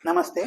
నమస్తే,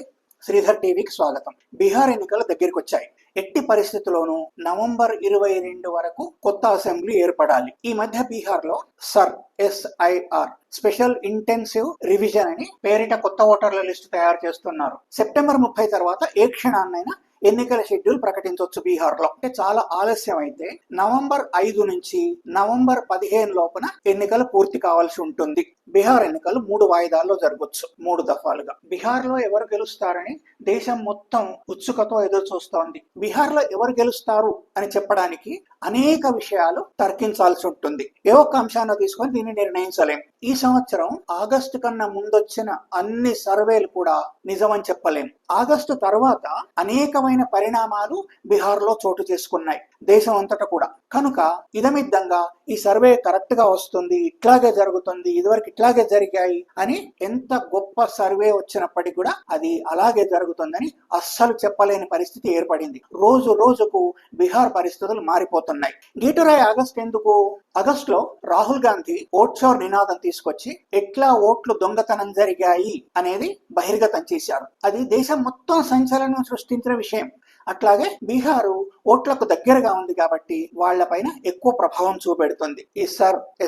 శ్రీధర్ టీవీకి స్వాగతం. బీహార్ ఎన్నికలు దగ్గరికి వచ్చాయి. ఎట్టి పరిస్థితుల్లోనూ నవంబర్ 22 వరకు కొత్త అసెంబ్లీ ఏర్పడాలి. ఈ మధ్య బీహార్ లో SIR స్పెషల్ ఇంటెన్సివ్ రివిజన్ అని పేరిట కొత్త ఓటర్ల లిస్టు తయారు చేస్తున్నారు. సెప్టెంబర్ 30 తర్వాత ఏ క్షణాన్నైనా ఎన్నికల షెడ్యూల్ ప్రకటించవచ్చు బీహార్ లో. అంటే చాలా ఆలస్యం అయితే నవంబర్ 5 నుంచి నవంబర్ 15 లోపున ఎన్నికలు పూర్తి కావాల్సి ఉంటుంది. బీహార్ ఎన్నికలు 3 వాయిదాల్లో జరగవచ్చు, 3 దఫాలుగా. బీహార్ లో ఎవరు గెలుస్తారని దేశం మొత్తం ఉత్సుకతో ఎదురు చూస్తోంది. బీహార్ లో ఎవరు గెలుస్తారు అని చెప్పడానికి అనేక విషయాలు తర్కించాల్సి ఉంటుంది. ఏ ఒక్క అంశాన్ని తీసుకొని దీన్ని నిర్ణయించలేం. ఈ సంవత్సరం ఆగస్టు కన్నా ముందొచ్చిన అన్ని సర్వేలు కూడా నిజమని చెప్పలేం. ఆగస్టు తర్వాత అనేకమైన పరిణామాలు బీహార్ లో చోటు చేసుకున్నాయి, దేశం అంతటా కూడా. కనుక ఇదమిద్దంగా ఈ సర్వే కరెక్ట్ గా వస్తుంది, ఇట్లాగే జరుగుతుంది, ఇదివరకు ఇట్లాగే జరిగాయి అని ఎంత గొప్ప సర్వే వచ్చినప్పటికీ కూడా అది అలాగే జరుగుతుందని అస్సలు చెప్పలేని పరిస్థితి ఏర్పడింది. రోజు రోజుకు బీహార్ పరిస్థితులు మారిపోతున్నాయి. గీటురాయ్ ఆగస్టు ఎందుకు? ఆగస్టు లో రాహుల్ గాంధీ ఓట్ షోర్ నినాదం తీసుకొచ్చి ఎట్లా ఓట్లు దొంగతనం జరిగాయి అనేది బహిర్గతం చేశారు. అది దేశం మొత్తం సంచలనం సృష్టించిన విషయం. అట్లాగే బీహారు ఓట్లకు దగ్గరగా ఉంది కాబట్టి వాళ్లపైన ఎక్కువ ప్రభావం చూపెడుతుంది ఈ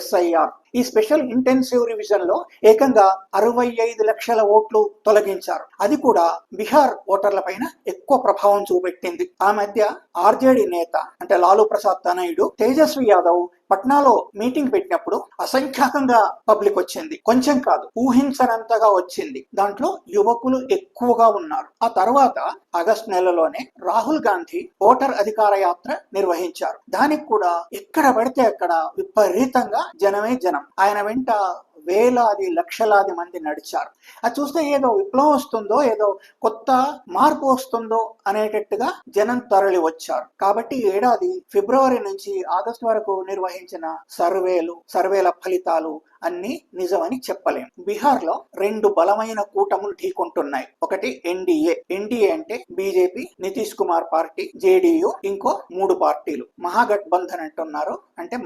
SIR. ఈ స్పెషల్ ఇంటెన్సివ్ రివిజన్ లో ఏకంగా 65 లక్షల ఓట్లు తొలగించారు. అది కూడా బీహార్ ఓటర్ల పైన ఎక్కువ ప్రభావం చూపెట్టింది. ఆ మధ్య RJD నేత అంటే లాలూ ప్రసాద్ తనయుడు తేజస్వి యాదవ్ పట్నాలో మీటింగ్ పెట్టినప్పుడు అసంఖ్యాకంగా పబ్లిక్ వచ్చింది. కొంచెం కాదు, ఊహించనంతగా వచ్చింది. దాంట్లో యువకులు ఎక్కువగా ఉన్నారు. ఆ తర్వాత ఆగస్టు నెలలోనే రాహుల్ గాంధీ ఓటర్ అధికార యాత్ర నిర్వహించారు. దానికి కూడా ఎక్కడ పడితే అక్కడ విపరీతంగా జనమే జనం. ఆయన వెంట వేలాది లక్షలాది మంది నడిచారు. అది చూస్తే ఏదో విప్లవం వస్తుందో, ఏదో కొత్త మార్పు వస్తుందో అనేటట్టుగా జనం తరలి వచ్చారు. కాబట్టి ఏడాది ఫిబ్రవరి నుంచి ఆగస్టు వరకు నిర్వహించిన సర్వేల ఫలితాలు అన్ని నిజమని చెప్పలేం. బీహార్ లో 2 బలమైన కూటములు ఢీకొంటున్నాయి. ఒకటి ఎన్డీఏ అంటే BJP, Nitish Kumar party, JDU, ఇంకో 3 పార్టీలు మహాగఠబంధన్ అంటున్నారు, అంటే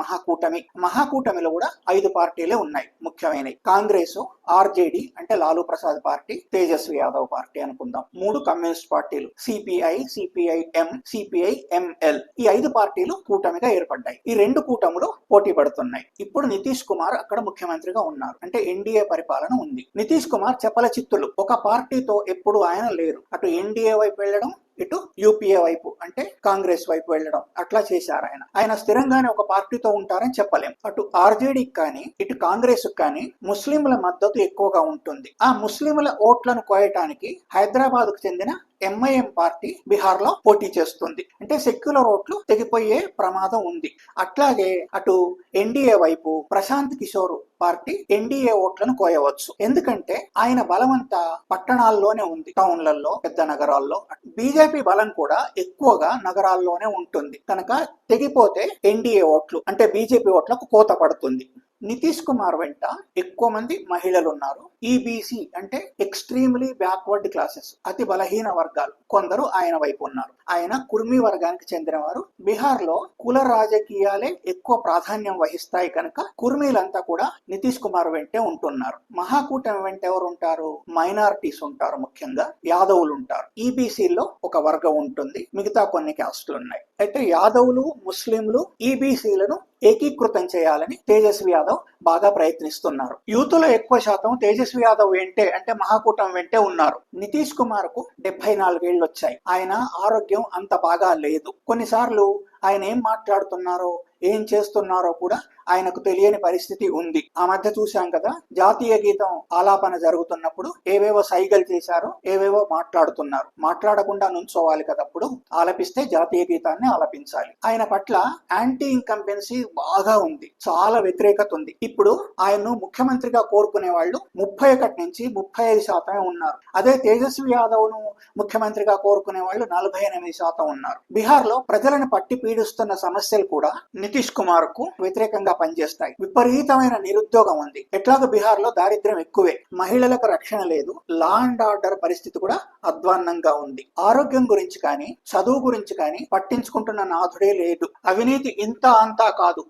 మహాకూటమిలో కూడా 5 పార్టీలే ఉన్నాయి ముఖ్యమైనవి. కాంగ్రెస్, RJD అంటే లాలూ ప్రసాద్ పార్టీ, తేజస్వి యాదవ్ పార్టీ అనుకుందాం. 3 కమ్యూనిస్ట్ పార్టీలు CPI, CPIM, CPI-ML. ఈ 5 పార్టీలు కూటమిగా ఏర్పడ్డాయి. ఈ 2 కూటములు పోటీ పడుతున్నాయి. ఇప్పుడు నితీష్ కుమార్ అక్కడ ముఖ్యమంత్రిగా ఉన్నారు, అంటే ఎన్డీఏ పరిపాలన ఉంది. నితీష్ కుమార్ చపల చిత్తులు, ఒక పార్టీతో ఎప్పుడు ఆయన లేరు. అటు ఎన్డీఏ వైపు వెళ్ళడం, ఇటు UPA వైపు అంటే కాంగ్రెస్ వైపు వెళ్ళడం, అట్లా చేశారు. ఆయన స్థిరంగానే ఒక పార్టీతో ఉంటారని చెప్పలేం. అటు RJDకి కానీ ఇటు కాంగ్రెస్ కానీ ముస్లింల మద్దతు ఎక్కువగా ఉంటుంది. ఆ ముస్లింల ఓట్లను కోయటానికి హైదరాబాద్ కు చెందిన MIM పార్టీ బీహార్ లో పోటీ చేస్తుంది. అంటే సెక్యులర్ ఓట్లు తెగిపోయే ప్రమాదం ఉంది. అట్లాగే అటు ఎన్డీఏ వైపు ప్రశాంత్ కిషోర్ పార్టీ ఎన్డీఏ ఓట్లను కోయవచ్చు. ఎందుకంటే ఆయన బలమంతా పట్టణాల్లోనే ఉంది, టౌన్లలో, పెద్ద నగరాల్లో. బీజేపీ బలం కూడా ఎక్కువగా నగరాల్లోనే ఉంటుంది. కనుక తెగిపోతే ఎన్డీఏ ఓట్లు అంటే బీజేపీ ఓట్లకు కోత పడుతుంది. నితీష్ కుమార్ వెంట ఎక్కువ మంది మహిళలు ఉన్నారు. EBC అంటే ఎక్స్ట్రీమ్లీ బ్యాక్వర్డ్ క్లాసెస్, అతి బలహీన వర్గాలు కొందరు ఆయన వైపు ఉన్నారు. ఆయన కుర్మీ వర్గానికి చెందినవారు. బీహార్ లో కుల రాజకీయాలే ఎక్కువ ప్రాధాన్యం వహిస్తాయి కనుక కుర్మీలంతా కూడా నితీష్ కుమార్ వెంటే ఉంటున్నారు. మహాకూటమి వెంట ఎవరు ఉంటారు? మైనారిటీస్ ఉంటారు, ముఖ్యంగా యాదవులు ఉంటారు. EBCలో ఒక వర్గం ఉంటుంది, మిగతా కొన్ని క్యాస్టులు ఉన్నాయి. అయితే యాదవులు, ముస్లింలు, EBCలను ఏకీకృతం చేయాలని తేజస్వి యాదవ్ బాగా ప్రయత్నిస్తున్నారు. యూత్లో ఎక్కువ శాతం తేజస్వి యాదవ్ వెంటే అంటే మహాకూటమి వెంటే ఉన్నారు. నితీష్ కుమార్ కు 74 ఏళ్ళు వచ్చాయి. ఆయన ఆరోగ్యం అంత బాగా లేదు. కొన్నిసార్లు ఆయన ఏం మాట్లాడుతున్నారో, ఏం చేస్తున్నారో కూడా ఆయనకు తెలియని పరిస్థితి ఉంది. ఆ మధ్య చూశాం కదా, జాతీయ గీతం ఆలాపన జరుగుతున్నప్పుడు ఏవేవో సైగలు చేశారో, ఏవేవో మాట్లాడుతున్నారు. మాట్లాడకుండా నుంచోవాలి కదా, అప్పుడు ఆలపిస్తే జాతీయ గీతాన్ని ఆలపించాలి. ఆయన పట్ల యాంటీ ఇన్కంబెన్సీ బాగా ఉంది, చాలా వ్యతిరేకత ఉంది. ఇప్పుడు ఆయన్ను ముఖ్యమంత్రిగా కోరుకునే వాళ్ళు 31 నుంచి 35% ఉన్నారు. అదే తేజస్వి యాదవ్ ను ముఖ్యమంత్రిగా కోరుకునే వాళ్ళు 48% ఉన్నారు. బీహార్ లో ప్రజలను పట్టి పీడిస్తున్న సమస్యలు కూడా నితీష్ కుమార్ కు వ్యతిరేకంగా పనిచేస్తాయి. విపరీతమైన నిరుద్యోగం ఉంది. ఎట్లాగో బీహార్ లో దారిద్ర్యం ఎక్కువే, మహిళలకు రక్షణ లేదు, లా అండ్ ఆర్డర్ పరిస్థితి కూడా అధ్వాన్నంగా ఉంది. ఆరోగ్యం గురించి కానీ చదువు గురించి కానీ పట్టించుకుంటున్న నాథుడే లేదు. అవినీతి ఇంత అంతా కాదు,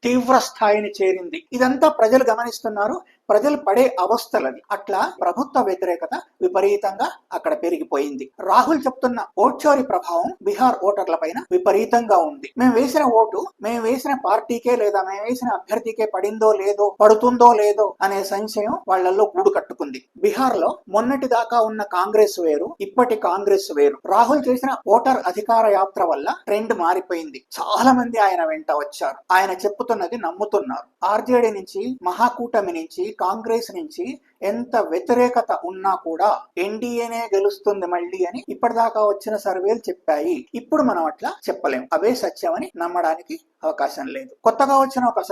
తీవ్ర స్థాయిని చేరింది. ఇదంతా ప్రజలు గమనిస్తున్నారు, ప్రజలు పడే అవస్థలది. అట్లా ప్రభుత్వ వ్యతిరేకత విపరీతంగా అక్కడ పెరిగిపోయింది. రాహుల్ చెప్తున్న ఓట్ చోరీ ప్రభావం బీహార్ ఓటర్ల పైన విపరీతంగా ఉంది. మేము వేసిన ఓటు మేము వేసిన పార్టీకే లేదా మేము వేసిన అభ్యర్థికే పడుతుందో లేదో అనే సంశయం వాళ్లలో గూడు కట్టుకుంది. బీహార్ లో మొన్నటి దాకా ఉన్న కాంగ్రెస్ వేరు, ఇప్పటి కాంగ్రెస్ వేరు. రాహుల్ చేసిన ఓటర్ అధికార యాత్ర వల్ల ట్రెండ్ మారిపోయింది. చాలా మంది ఆయన వెంట వచ్చారు. ఆయన చెప్పుతున్నది నమ్ముతున్నారు. ఆర్జేడీ నుంచి, మహాకూటమి నుంచి, కాంగ్రెస్ నుంచి ఎంత వ్యతిరేకత ఉన్నా కూడా ఎన్డీఏనే గెలుస్తుంది మళ్ళీ అని ఇప్పటిదాకా వచ్చిన సర్వేలు చెప్పాయి. ఇప్పుడు మనం అట్లా చెప్పలేం. అవే సత్యమని నమ్మడానికి అవకాశం లేదు. కొత్తగా వచ్చిన ఒక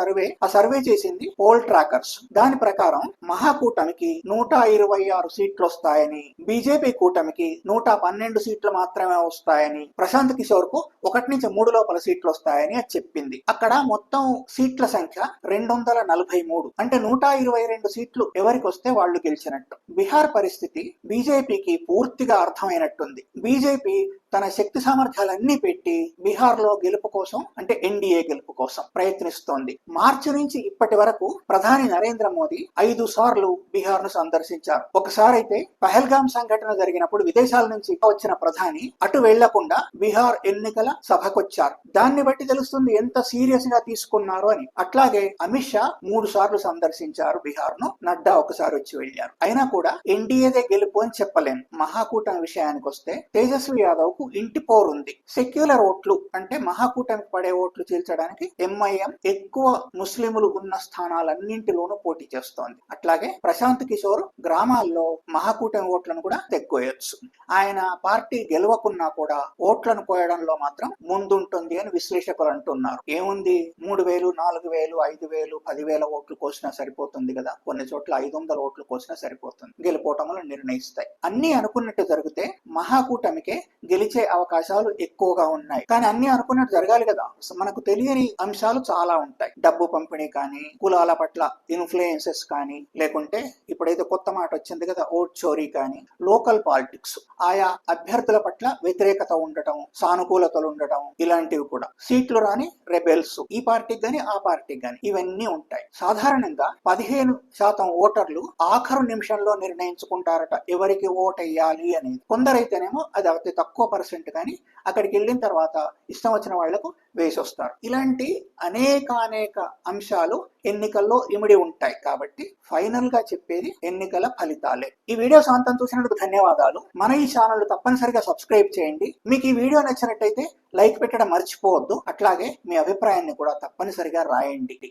సర్వే చేసింది పోల్ ట్రాకర్స్. దాని ప్రకారం మహాకూటమికి 126 సీట్లు వస్తాయని, బీజేపీ కూటమికి 112 సీట్లు మాత్రమే వస్తాయని, ప్రశాంత్ కిషోర్ కు 1 నుంచి 3 లోపల సీట్లు వస్తాయని అది చెప్పింది. అక్కడ మొత్తం సీట్ల సంఖ్య 243. అంటే 122 సీట్లు ఎవరికి వస్తే వాళ్ళు గెలిచినట్టు. బీహార్ పరిస్థితి బీజేపీకి పూర్తిగా అర్థమైనట్టుంది. బీజేపీ తన శక్తి సామర్థ్యాలన్నీ పెట్టి బీహార్ లో గెలుపు కోసం, అంటే ఎన్డీఏ గెలుపు కోసం ప్రయత్నిస్తోంది. మార్చి నుంచి ఇప్పటి వరకు ప్రధాని నరేంద్ర మోదీ 5 సార్లు బీహార్ ను సందర్శించారు. ఒకసారి అయితే పహల్గామ్ సంఘటన జరిగినప్పుడు విదేశాల నుంచి వచ్చిన ప్రధాని అటు వెళ్లకుండా బీహార్ ఎన్నికల సభకొచ్చారు. దాన్ని బట్టి తెలుస్తుంది ఎంత సీరియస్ గా తీసుకున్నారు అని. అట్లాగే అమిత్ షా 3 సార్లు సందర్శించారు బీహార్ ను. నడ్డా ఒకసారి వచ్చి వెళ్లారు. అయినా కూడా ఎన్డీఏదే గెలుపు అని చెప్పలేను. మహాకూటమి విషయానికి వస్తే తేజస్వి యాదవ్ ఇంటి పోరు ఉంది. సెక్యులర్ ఓట్లు అంటే మహాకూటమికి పడే ఓట్లు చీల్చడానికి ఎంఐఎం ఎక్కువ ముస్లింలు ఉన్న స్థానాలన్నింటిలోనూ పోటీ చేస్తోంది. అట్లాగే ప్రశాంత్ కిషోర్ గ్రామాల్లో మహాకూటమి ఓట్లను కూడా తెక్కోయొచ్చు. ఆయన పార్టీ గెలవకున్నా కూడా ఓట్లను కోయడంలో మాత్రం ముందుంటుంది అని విశ్లేషకులు అంటున్నారు. ఏముంది, 3000, 4000, 5000, 10,000 ఓట్లు కోసినా సరిపోతుంది కదా. కొన్ని చోట్ల 500 ఓట్లు కోసినా సరిపోతుంది. గెలుపోవటములు నిర్ణయిస్తాయి. అన్ని అనుకున్నట్టు జరిగితే మహాకూటమికే గెలిచే అవకాశాలు ఎక్కువగా ఉన్నాయి. కానీ అన్ని అనుకున్నట్టు జరగాలి కదా. మనకు తెలియని అంశాలు చాలా ఉంటాయి. డబ్బు పంపిణీ కానీ, కులాల పట్ల ఇన్ఫ్లుయెన్సెస్ కానీ, లేకుంటే ఇప్పుడైతే కొత్త మాట వచ్చింది కదా ఓట్ చోరీ కానీ, లోకల్ పాలిటిక్స్, ఆయా అభ్యర్థుల పట్ల వ్యతిరేకత ఉండటం, సానుకూలతలు ఉండటం, ఇలాంటివి కూడా. సీట్లు రాని రెబెల్స్, ఈ పార్టీకి గాని ఆ పార్టీకి గాని, ఇవన్నీ ఉంటాయి. సాధారణంగా 15% ఓటర్లు ఆఖరు నిమిషంలో నిర్ణయించుకుంటారట ఎవరికి ఓట్ వేయాలి అనేది. కొందరైతేనేమో అది అతి తక్కువ పర్సెంట్ కానీ అక్కడికి వెళ్ళిన తర్వాత ఇష్టం వచ్చిన వాళ్లకు వేసి వస్తారు. ఇలాంటి అనేక అంశాలు ఎన్నికల్లో ఇమిడి ఉంటాయి. కాబట్టి ఫైనల్ గా చెప్పేది ఎన్నికల ఫలితాలే. ఈ వీడియో సాంతం చూసినందుకు ధన్యవాదాలు. మన ఈ ఛానల్ తప్పనిసరిగా సబ్స్క్రైబ్ చేయండి. మీకు ఈ వీడియో నచ్చినట్టయితే లైక్ పెట్టడం మర్చిపోవద్దు. అట్లాగే మీ అభిప్రాయాన్ని కూడా తప్పనిసరిగా రాయండి.